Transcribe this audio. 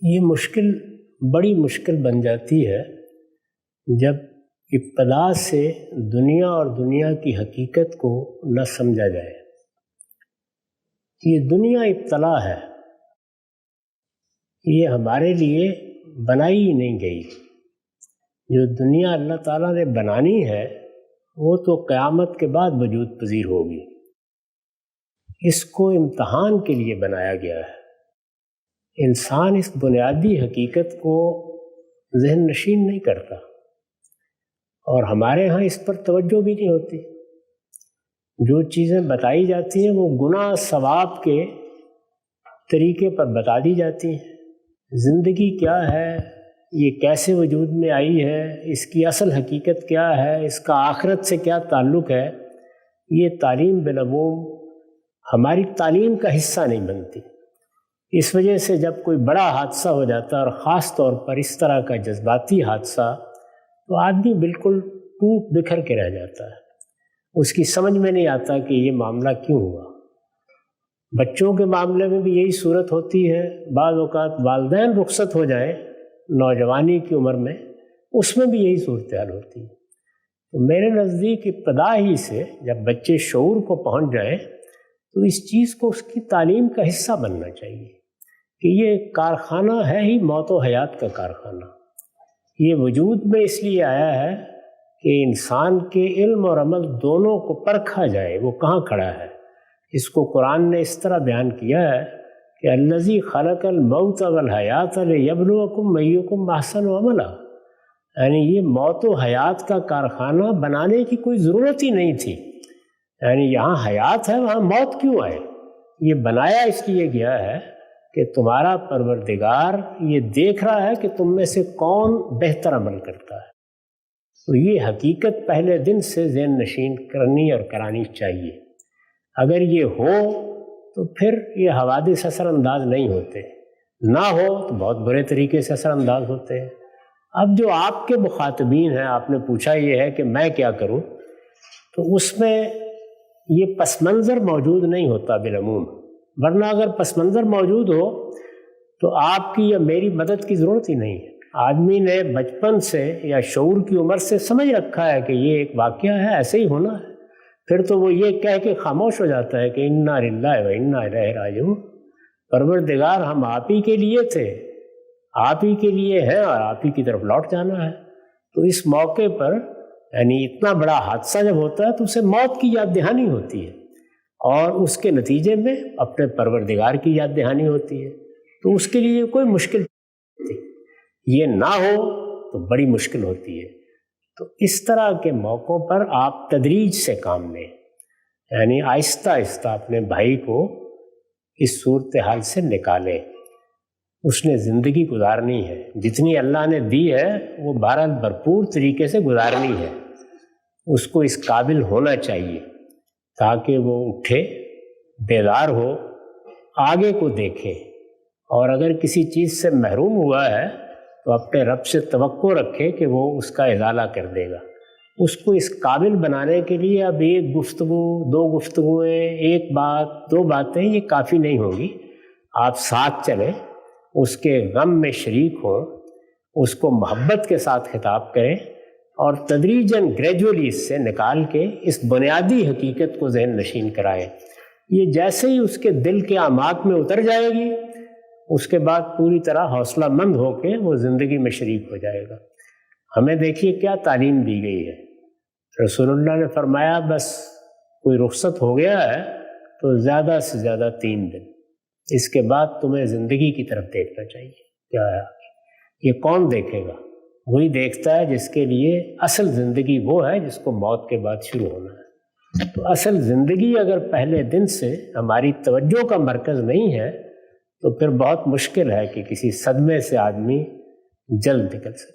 یہ مشکل بڑی مشکل بن جاتی ہے جب ابتدا سے دنیا اور دنیا کی حقیقت کو نہ سمجھا جائے۔ یہ دنیا ابتلا ہے، یہ ہمارے لیے بنائی ہی نہیں گئی۔ جو دنیا اللہ تعالیٰ نے بنانی ہے وہ تو قیامت کے بعد وجود پذیر ہوگی۔ اس کو امتحان کے لیے بنایا گیا ہے۔ انسان اس بنیادی حقیقت کو ذہن نشین نہیں کرتا، اور ہمارے ہاں اس پر توجہ بھی نہیں ہوتی۔ جو چیزیں بتائی جاتی ہیں وہ گناہ ثواب کے طریقے پر بتا دی جاتی ہیں۔ زندگی کیا ہے، یہ کیسے وجود میں آئی ہے، اس کی اصل حقیقت کیا ہے، اس کا آخرت سے کیا تعلق ہے، یہ تعلیم بالعموم ہماری تعلیم کا حصہ نہیں بنتی۔ اس وجہ سے جب کوئی بڑا حادثہ ہو جاتا ہے، اور خاص طور پر اس طرح کا جذباتی حادثہ، تو آدمی بالکل ٹوٹ بکھر کے رہ جاتا ہے۔ اس کی سمجھ میں نہیں آتا کہ یہ معاملہ کیوں ہوا۔ بچوں کے معاملے میں بھی یہی صورت ہوتی ہے۔ بعض اوقات والدین رخصت ہو جائیں نوجوانی کی عمر میں، اس میں بھی یہی صورتحال ہوتی ہے۔ تو میرے نزدیک ابتدا ہی سے جب بچے شعور کو پہنچ جائیں تو اس چیز کو اس کی تعلیم کا حصہ بننا چاہیے کہ یہ کارخانہ ہے ہی موت و حیات کا کارخانہ۔ یہ وجود میں اس لیے آیا ہے کہ انسان کے علم اور عمل دونوں کو پرکھا جائے، وہ کہاں کھڑا ہے۔ اس کو قرآن نے اس طرح بیان کیا ہے کہ الذی خلق الموت والحیات لیبلوکم ایکم احسن عملا، یعنی یہ موت و حیات کا کارخانہ بنانے کی کوئی ضرورت ہی نہیں تھی۔ یعنی یہاں حیات ہے، وہاں موت کیوں آئے؟ یہ بنایا اس لیے گیا ہے کہ تمہارا پروردگار یہ دیکھ رہا ہے کہ تم میں سے کون بہتر عمل کرتا ہے۔ تو یہ حقیقت پہلے دن سے ذہن نشین کرنی اور کرانی چاہیے۔ اگر یہ ہو تو پھر یہ حوادث اثر انداز نہیں ہوتے، نہ ہو تو بہت برے طریقے سے اثر انداز ہوتے ہیں۔ اب جو آپ کے مخاطبین ہیں، آپ نے پوچھا یہ ہے کہ میں کیا کروں، تو اس میں یہ پس منظر موجود نہیں ہوتا بالعموم، ورنہ اگر پس منظر موجود ہو تو آپ کی یا میری مدد کی ضرورت ہی نہیں ہے۔ آدمی نے بچپن سے یا شعور کی عمر سے سمجھ رکھا ہے کہ یہ ایک واقعہ ہے، ایسے ہی ہونا ہے، پھر تو وہ یہ کہہ کے خاموش ہو جاتا ہے کہ انا للہ و انا الیہ راجعون، پروردگار ہم آپ ہی کے لیے تھے، آپ ہی کے لیے ہیں، اور آپ ہی کی طرف لوٹ جانا ہے۔ تو اس موقع پر یعنی اتنا بڑا حادثہ جب ہوتا ہے تو اسے موت کی یاد دہانی ہوتی ہے، اور اس کے نتیجے میں اپنے پروردگار کی یاد دہانی ہوتی ہے۔ تو اس کے لیے کوئی مشکل نہیں، یہ نہ ہو تو بڑی مشکل ہوتی ہے۔ تو اس طرح کے موقعوں پر آپ تدریج سے کام لیں، یعنی آہستہ آہستہ اپنے بھائی کو اس صورتحال سے نکالیں۔ اس نے زندگی گزارنی ہے، جتنی اللہ نے دی ہے وہ بہرحال بھرپور طریقے سے گزارنی ہے۔ اس کو اس قابل ہونا چاہیے تاکہ وہ اٹھے، بیدار ہو، آگے کو دیکھے، اور اگر کسی چیز سے محروم ہوا ہے تو اپنے رب سے توقع رکھے کہ وہ اس کا ازالہ کر دے گا۔ اس کو اس قابل بنانے کے لیے اب ایک گفتگو، دو گفتگویں، ایک بات، دو باتیں یہ کافی نہیں ہوگی۔ آپ ساتھ چلیں، اس کے غم میں شریک ہوں، اس کو محبت کے ساتھ خطاب کریں، اور تدریجاً گریجولی اس سے نکال کے اس بنیادی حقیقت کو ذہن نشین کرائیں۔ یہ جیسے ہی اس کے دل کے اعماق میں اتر جائے گی، اس کے بعد پوری طرح حوصلہ مند ہو کے وہ زندگی میں شریک ہو جائے گا۔ ہمیں دیکھیے کیا تعلیم دی گئی ہے۔ رسول اللہ نے فرمایا بس کوئی رخصت ہو گیا ہے تو زیادہ سے زیادہ 3 دن، اس کے بعد تمہیں زندگی کی طرف دیکھنا چاہیے۔ کیا ہے یہ کون دیکھے گا؟ وہی دیکھتا ہے جس کے لیے اصل زندگی وہ ہے جس کو موت کے بعد شروع ہونا ہے۔ تو اصل زندگی اگر پہلے دن سے ہماری توجہ کا مرکز نہیں ہے تو پھر بہت مشکل ہے کہ کسی صدمے سے آدمی جلد نکل سکے۔